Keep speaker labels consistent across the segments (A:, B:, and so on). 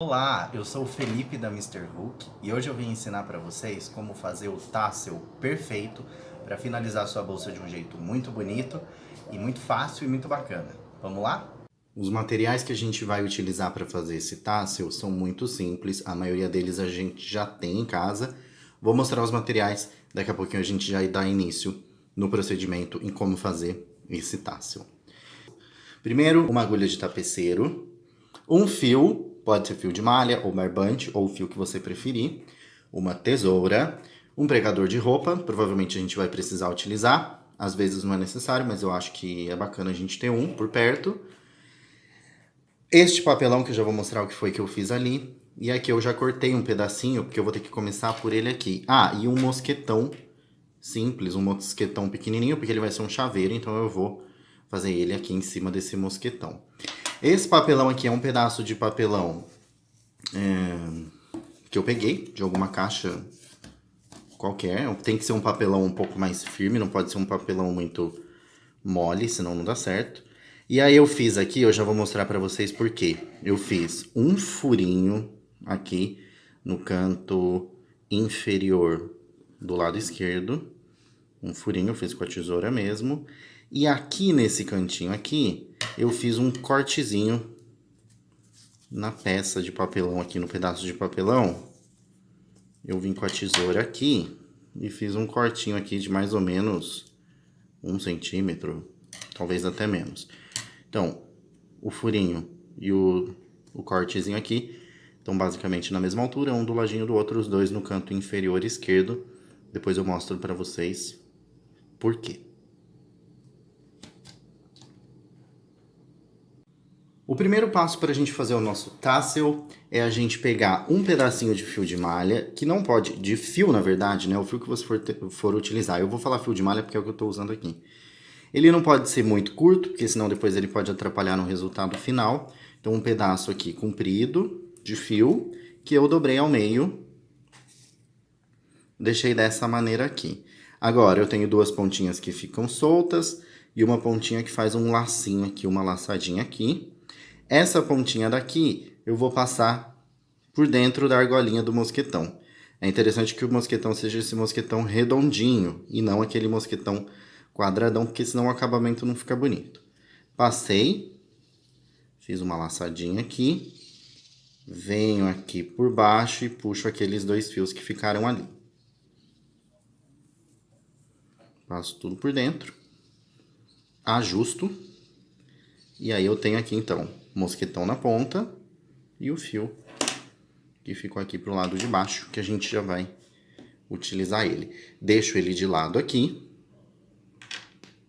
A: Olá, eu sou o Felipe da Mister Hook e hoje eu vim ensinar para vocês como fazer o tassel perfeito para finalizar sua bolsa de um jeito muito bonito e muito fácil e muito bacana. Vamos lá? Os materiais que a gente vai utilizar para fazer esse tassel são muito simples, a maioria deles a gente já tem em casa. Vou mostrar os materiais, daqui a pouquinho a gente já dá início no procedimento em como fazer esse tassel. Primeiro, uma agulha de tapeceiro, um fio, pode ser fio de malha ou barbante, ou o fio que você preferir, uma tesoura, um pregador de roupa, provavelmente a gente vai precisar utilizar, às vezes não é necessário, mas eu acho que é bacana a gente ter um por perto. Este papelão que eu já vou mostrar o que foi que eu fiz ali, e aqui eu já cortei um pedacinho, porque eu vou ter que começar por ele aqui. Ah, e um mosquetão simples, um mosquetão pequenininho, porque ele vai ser um chaveiro, então eu vou fazer ele aqui em cima desse mosquetão. Esse papelão aqui é um pedaço de papelão que eu peguei de alguma caixa qualquer. Tem que ser um papelão um pouco mais firme, não pode ser um papelão muito mole, senão não dá certo. E aí eu fiz aqui, eu já vou mostrar pra vocês por quê. Eu fiz um furinho aqui no canto inferior do lado esquerdo. Um furinho, eu fiz com a tesoura mesmo. E aqui nesse cantinho aqui, eu fiz um cortezinho na peça de papelão aqui, no pedaço de papelão. Eu vim com a tesoura aqui e fiz um cortinho aqui de mais ou menos 1 centímetro, talvez até menos. Então, o furinho e o cortezinho aqui estão basicamente na mesma altura, um do ladinho do outro, os dois no canto inferior esquerdo. Depois eu mostro pra vocês por quê. O primeiro passo para a gente fazer o nosso tassel é a gente pegar um pedacinho de fio de malha, que não pode, de fio na verdade, né? O fio que você for utilizar. Eu vou falar fio de malha porque é o que eu estou usando aqui. Ele não pode ser muito curto, porque senão depois ele pode atrapalhar no resultado final. Então um pedaço aqui comprido de fio, que eu dobrei ao meio. Deixei dessa maneira aqui. Agora eu tenho duas pontinhas que ficam soltas e uma pontinha que faz um lacinho aqui, uma laçadinha aqui. Essa pontinha daqui eu vou passar por dentro da argolinha do mosquetão. É interessante que o mosquetão seja esse mosquetão redondinho e não aquele mosquetão quadradão, porque senão o acabamento não fica bonito. Passei, fiz uma laçadinha aqui, venho aqui por baixo e puxo aqueles dois fios que ficaram ali. Passo tudo por dentro, ajusto, e aí eu tenho aqui então mosquetão na ponta e o fio que ficou aqui pro lado de baixo, que a gente já vai utilizar ele. Deixo ele de lado aqui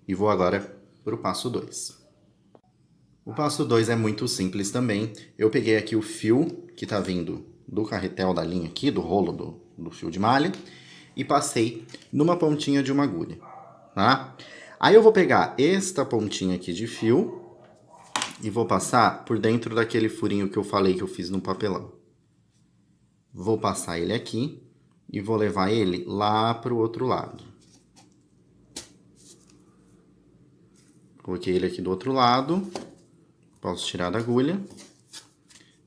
A: e vou agora pro passo 2. O passo 2 é muito simples também. Eu peguei aqui o fio que tá vindo do carretel da linha aqui, do rolo do fio de malha, e passei numa pontinha de uma agulha, tá? Aí eu vou pegar esta pontinha aqui de fio e vou passar por dentro daquele furinho que eu falei que eu fiz no papelão. Vou passar ele aqui e vou levar ele lá pro outro lado. Coloquei ele aqui do outro lado. Posso tirar da agulha.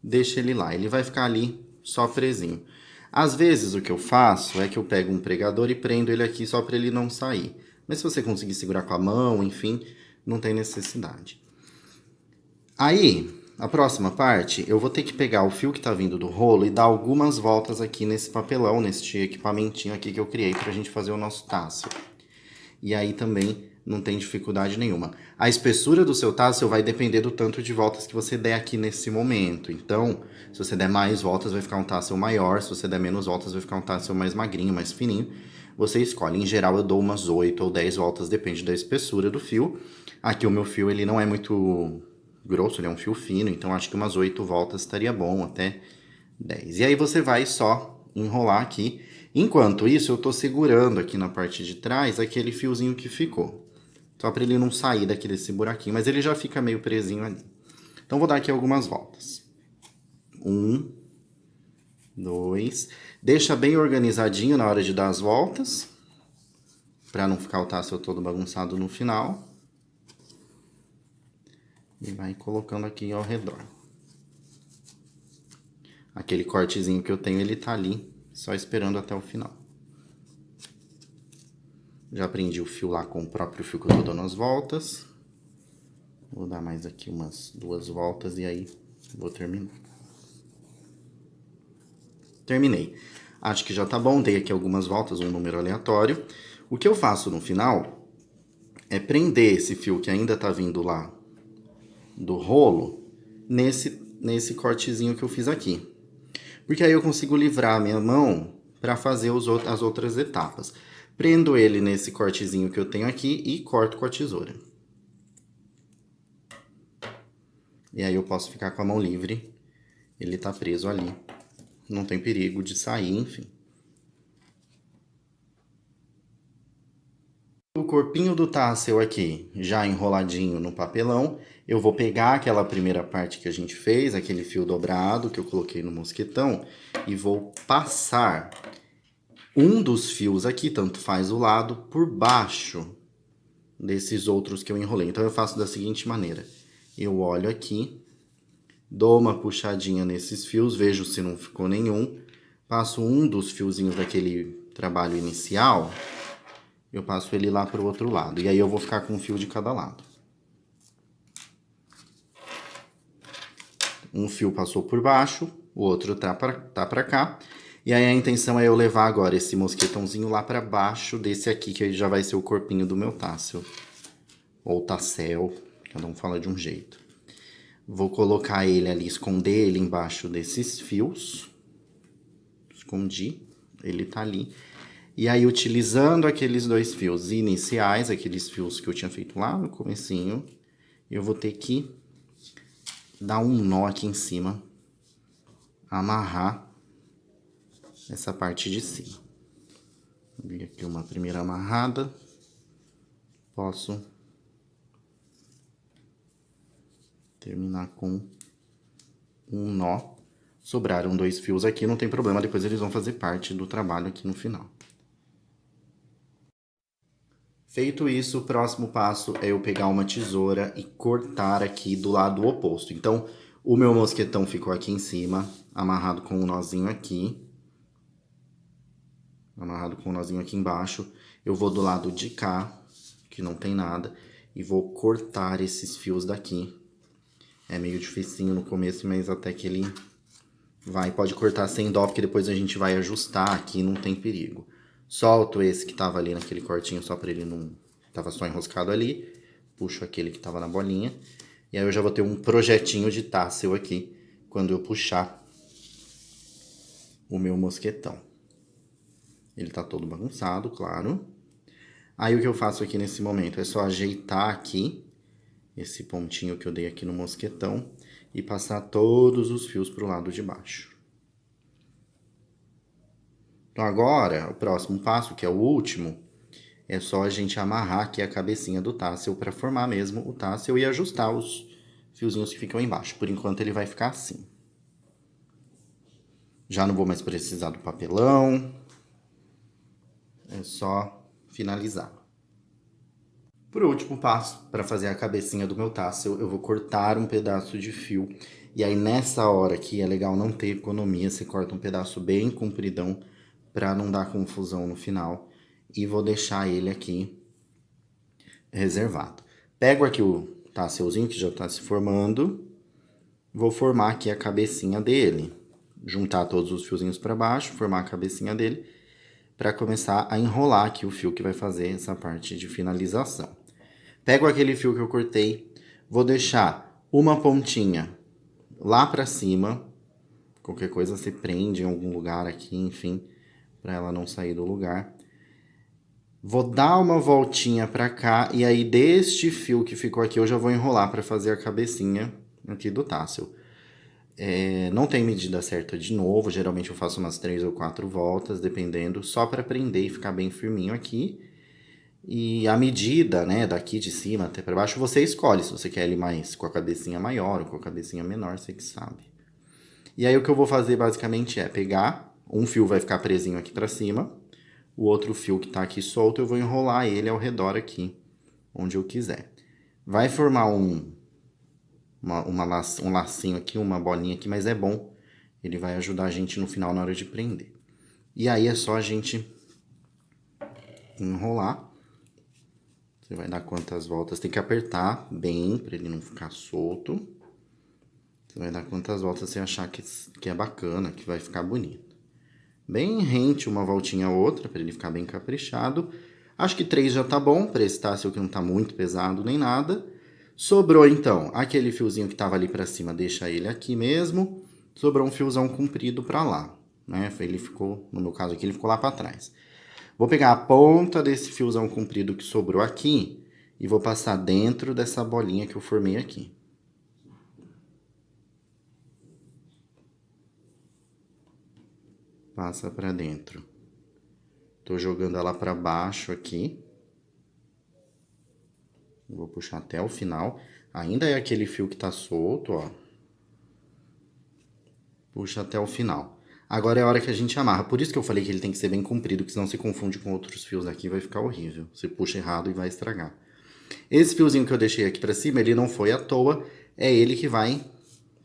A: Deixa ele lá. Ele vai ficar ali só presinho. Às vezes o que eu faço é que eu pego um pregador e prendo ele aqui só para ele não sair. Mas se você conseguir segurar com a mão, enfim, não tem necessidade. Aí, a próxima parte, eu vou ter que pegar o fio que tá vindo do rolo e dar algumas voltas aqui nesse papelão, neste equipamentinho aqui que eu criei pra gente fazer o nosso tassel. E aí também não tem dificuldade nenhuma. A espessura do seu tassel vai depender do tanto de voltas que você der aqui nesse momento. Então, se você der mais voltas, vai ficar um tassel maior. Se você der menos voltas, vai ficar um tassel mais magrinho, mais fininho. Você escolhe. Em geral, eu dou umas 8 ou 10 voltas, depende da espessura do fio. Aqui o meu fio, ele não é muito grosso, ele é um fio fino, então acho que umas 8 voltas estaria bom, até 10. E aí você vai só enrolar aqui. Enquanto isso, eu tô segurando aqui na parte de trás aquele fiozinho que ficou. Só para ele não sair daqui desse buraquinho, mas ele já fica meio presinho ali. Então vou dar aqui algumas voltas. 1, 2. Deixa bem organizadinho na hora de dar as voltas, para não ficar o tassel todo bagunçado no final. E vai colocando aqui ao redor. Aquele cortezinho que eu tenho, ele tá ali, só esperando até o final. Já prendi o fio lá com o próprio fio que eu tô dando as voltas. Vou dar mais aqui umas 2 voltas e aí vou terminar. Terminei. Acho que já tá bom, dei aqui algumas voltas, um número aleatório. O que eu faço no final é prender esse fio que ainda tá vindo lá do rolo nesse cortezinho que eu fiz aqui. Porque aí eu consigo livrar a minha mão para fazer as outras etapas. Prendo ele nesse cortezinho que eu tenho aqui e corto com a tesoura. E aí eu posso ficar com a mão livre. Ele tá preso ali. Não tem perigo de sair, enfim. O corpinho do tassel aqui, já enroladinho no papelão, eu vou pegar aquela primeira parte que a gente fez, aquele fio dobrado que eu coloquei no mosquetão, e vou passar um dos fios aqui, tanto faz o lado, por baixo desses outros que eu enrolei. Então eu faço da seguinte maneira: eu olho aqui, dou uma puxadinha nesses fios, vejo se não ficou nenhum, passo um dos fiozinhos daquele trabalho inicial, eu passo ele lá pro outro lado. E aí eu vou ficar com um fio de cada lado. Um fio passou por baixo, o outro tá pra cá. E aí a intenção é eu levar agora esse mosquetãozinho lá pra baixo desse aqui, que aí já vai ser o corpinho do meu tassel. Ou tassel, cada um fala de um jeito. Vou colocar ele ali, esconder ele embaixo desses fios. Escondi, ele tá ali. E aí, utilizando aqueles 2 fios iniciais, aqueles fios que eu tinha feito lá no comecinho, eu vou ter que dar um nó aqui em cima, amarrar essa parte de cima. Dei aqui uma primeira amarrada, posso terminar com um nó. Sobraram 2 fios aqui, não tem problema, depois eles vão fazer parte do trabalho aqui no final. Feito isso, o próximo passo é eu pegar uma tesoura e cortar aqui do lado oposto. Então, o meu mosquetão ficou aqui em cima, amarrado com um nozinho aqui. Amarrado com um nozinho aqui embaixo. Eu vou do lado de cá, que não tem nada, e vou cortar esses fios daqui. É meio dificinho no começo, mas até que ele vai. Pode cortar sem dó, porque depois a gente vai ajustar aqui, não tem perigo. Solto esse que tava ali naquele cortinho, só pra ele não... Tava só enroscado ali. Puxo aquele que tava na bolinha. E aí eu já vou ter um projetinho de tassel aqui, quando eu puxar o meu mosquetão. Ele tá todo bagunçado, claro. Aí o que eu faço aqui nesse momento é só ajeitar aqui esse pontinho que eu dei aqui no mosquetão e passar todos os fios pro lado de baixo. Então agora, o próximo passo, que é o último, é só a gente amarrar aqui a cabecinha do tassel para formar mesmo o tassel e ajustar os fiozinhos que ficam embaixo. Por enquanto ele vai ficar assim. Já não vou mais precisar do papelão. É só finalizar. Por último passo, para fazer a cabecinha do meu tassel, eu vou cortar um pedaço de fio. E aí nessa hora aqui é legal não ter economia, você corta um pedaço bem compridão para não dar confusão no final. E vou deixar ele aqui reservado. Pego aqui o tasselzinho que já está se formando. Vou formar aqui a cabecinha dele. Juntar todos os fiozinhos para baixo, formar a cabecinha dele. Para começar a enrolar aqui o fio que vai fazer essa parte de finalização. Pego aquele fio que eu cortei. Vou deixar uma pontinha lá para cima. Qualquer coisa você prende em algum lugar aqui, enfim, para ela não sair do lugar. Vou dar uma voltinha pra cá e aí deste fio que ficou aqui eu já vou enrolar pra fazer a cabecinha aqui do tassel. Não tem medida certa de novo, geralmente eu faço umas 3 ou 4 voltas, dependendo, só pra prender e ficar bem firminho aqui. E a medida, né, daqui de cima até pra baixo, você escolhe se você quer ele mais com a cabecinha maior ou com a cabecinha menor, você que sabe. E aí o que eu vou fazer basicamente é pegar, um fio vai ficar presinho aqui pra cima, o outro fio que tá aqui solto eu vou enrolar ele ao redor aqui, onde eu quiser. Vai formar um lacinho aqui, uma bolinha aqui, mas é bom ele vai ajudar a gente no final na hora de prender. E aí é só a gente enrolar. Você vai dar quantas voltas, tem que apertar bem para ele não ficar solto. Você vai dar quantas voltas você achar que é bacana, que vai ficar bonito. Bem rente uma voltinha a outra, para ele ficar bem caprichado. Acho que 3 já tá bom, para esse tássel que não tá muito pesado nem nada. Sobrou então aquele fiozinho que tava ali para cima, deixa ele aqui mesmo. Sobrou um fiozão comprido para lá, né? Ele ficou, no meu caso aqui, ele ficou lá para trás. Vou pegar a ponta desse fiozão comprido que sobrou aqui e vou passar dentro dessa bolinha que eu formei aqui. Passa pra dentro. Tô jogando ela pra baixo aqui. Vou puxar até o final. Ainda é aquele fio que tá solto, ó. Puxa até o final. Agora é a hora que a gente amarra. Por isso que eu falei que ele tem que ser bem comprido, que senão se confunde com outros fios aqui, vai ficar horrível. Você puxa errado e vai estragar. Esse fiozinho que eu deixei aqui pra cima, ele não foi à toa. É ele que vai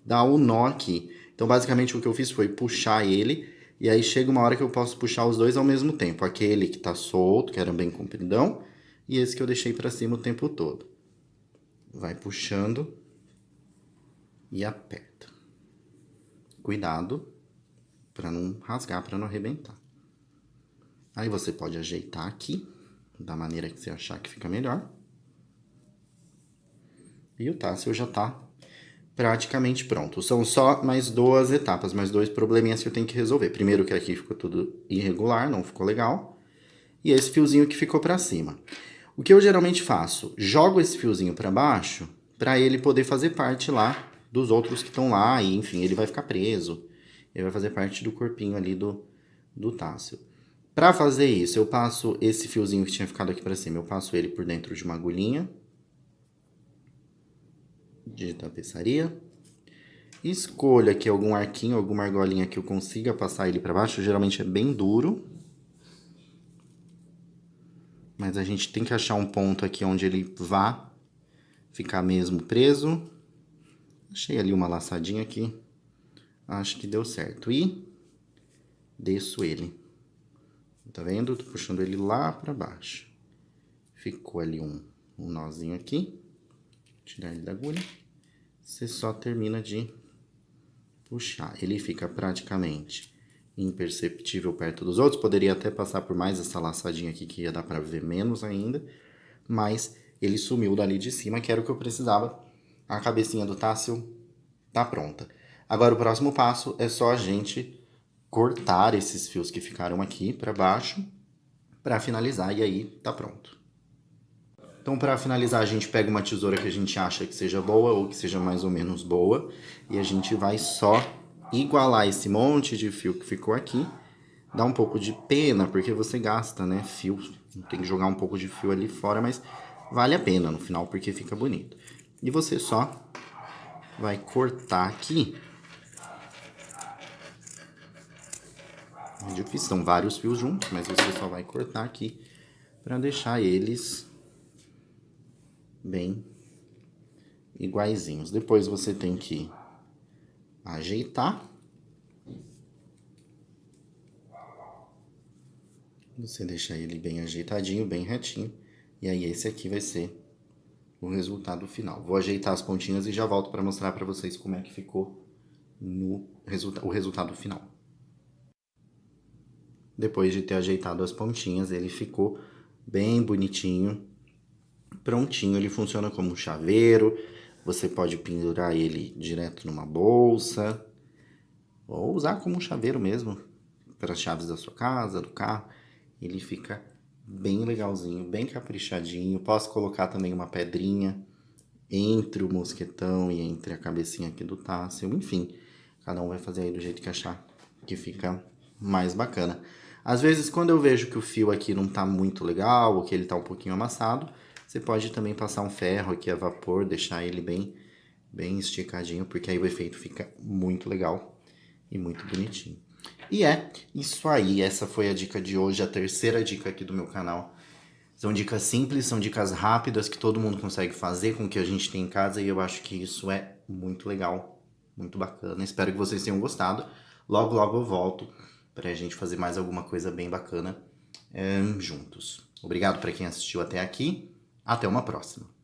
A: dar o nó aqui. Então, basicamente, o que eu fiz foi puxar ele. E aí, chega uma hora que eu posso puxar os dois ao mesmo tempo. Aquele que tá solto, que era bem compridão. E esse que eu deixei pra cima o tempo todo. Vai puxando. E aperta. Cuidado para não rasgar, para não arrebentar. Aí você pode ajeitar aqui, da maneira que você achar que fica melhor. E o tássel já tá praticamente pronto. São só mais 2 etapas, mais 2 probleminhas que eu tenho que resolver. Primeiro que aqui ficou tudo irregular, não ficou legal. E esse fiozinho que ficou para cima. O que eu geralmente faço? Jogo esse fiozinho para baixo, para ele poder fazer parte lá dos outros que estão lá. E enfim, ele vai ficar preso. Ele vai fazer parte do corpinho ali do tássel. Para fazer isso, eu passo esse fiozinho que tinha ficado aqui para cima, eu passo ele por dentro de uma agulhinha de tapeçaria. Escolho aqui algum arquinho, alguma argolinha que eu consiga passar ele para baixo. Geralmente é bem duro. Mas a gente tem que achar um ponto aqui onde ele vá ficar mesmo preso. Achei ali uma laçadinha aqui. Acho que deu certo. E desço ele. Tá vendo? Tô puxando ele lá pra baixo. Ficou ali um nozinho aqui. Tirar ele da agulha. Você só termina de puxar. Ele fica praticamente imperceptível perto dos outros. Poderia até passar por mais essa laçadinha aqui, que ia dar pra ver menos ainda. Mas ele sumiu dali de cima, que era o que eu precisava. A cabecinha do tássel tá pronta. Agora o próximo passo é só a gente cortar esses fios que ficaram aqui para baixo para finalizar e aí tá pronto. Então para finalizar a gente pega uma tesoura que a gente acha que seja boa ou que seja mais ou menos boa e a gente vai só igualar esse monte de fio que ficou aqui. Dá um pouco de pena porque você gasta, né, fio, tem que jogar um pouco de fio ali fora, mas vale a pena no final porque fica bonito. E você só vai cortar aqui. É difícil, são vários fios juntos, mas você só vai cortar aqui para deixar eles bem iguaizinhos. Depois você tem que ajeitar. Você deixa ele bem ajeitadinho, bem retinho. E aí esse aqui vai ser o resultado final. Vou ajeitar as pontinhas e já volto para mostrar para vocês como é que ficou o resultado final. Depois de ter ajeitado as pontinhas, ele ficou bem bonitinho, prontinho. Ele funciona como um chaveiro, você pode pendurar ele direto numa bolsa, ou usar como um chaveiro mesmo, para as chaves da sua casa, do carro. Ele fica bem legalzinho, bem caprichadinho. Posso colocar também uma pedrinha entre o mosquetão e entre a cabecinha aqui do tássel, enfim. Cada um vai fazer aí do jeito que achar que fica mais bacana. Às vezes, quando eu vejo que o fio aqui não tá muito legal, ou que ele tá um pouquinho amassado, você pode também passar um ferro aqui a vapor, deixar ele bem esticadinho, porque aí o efeito fica muito legal e muito bonitinho. E é isso aí, essa foi a dica de hoje, a terceira dica aqui do meu canal. São dicas simples, são dicas rápidas que todo mundo consegue fazer com o que a gente tem em casa e eu acho que isso é muito legal, muito bacana. Espero que vocês tenham gostado. Logo, logo eu volto pra gente fazer mais alguma coisa bem bacana juntos. Obrigado pra quem assistiu até aqui. Até uma próxima.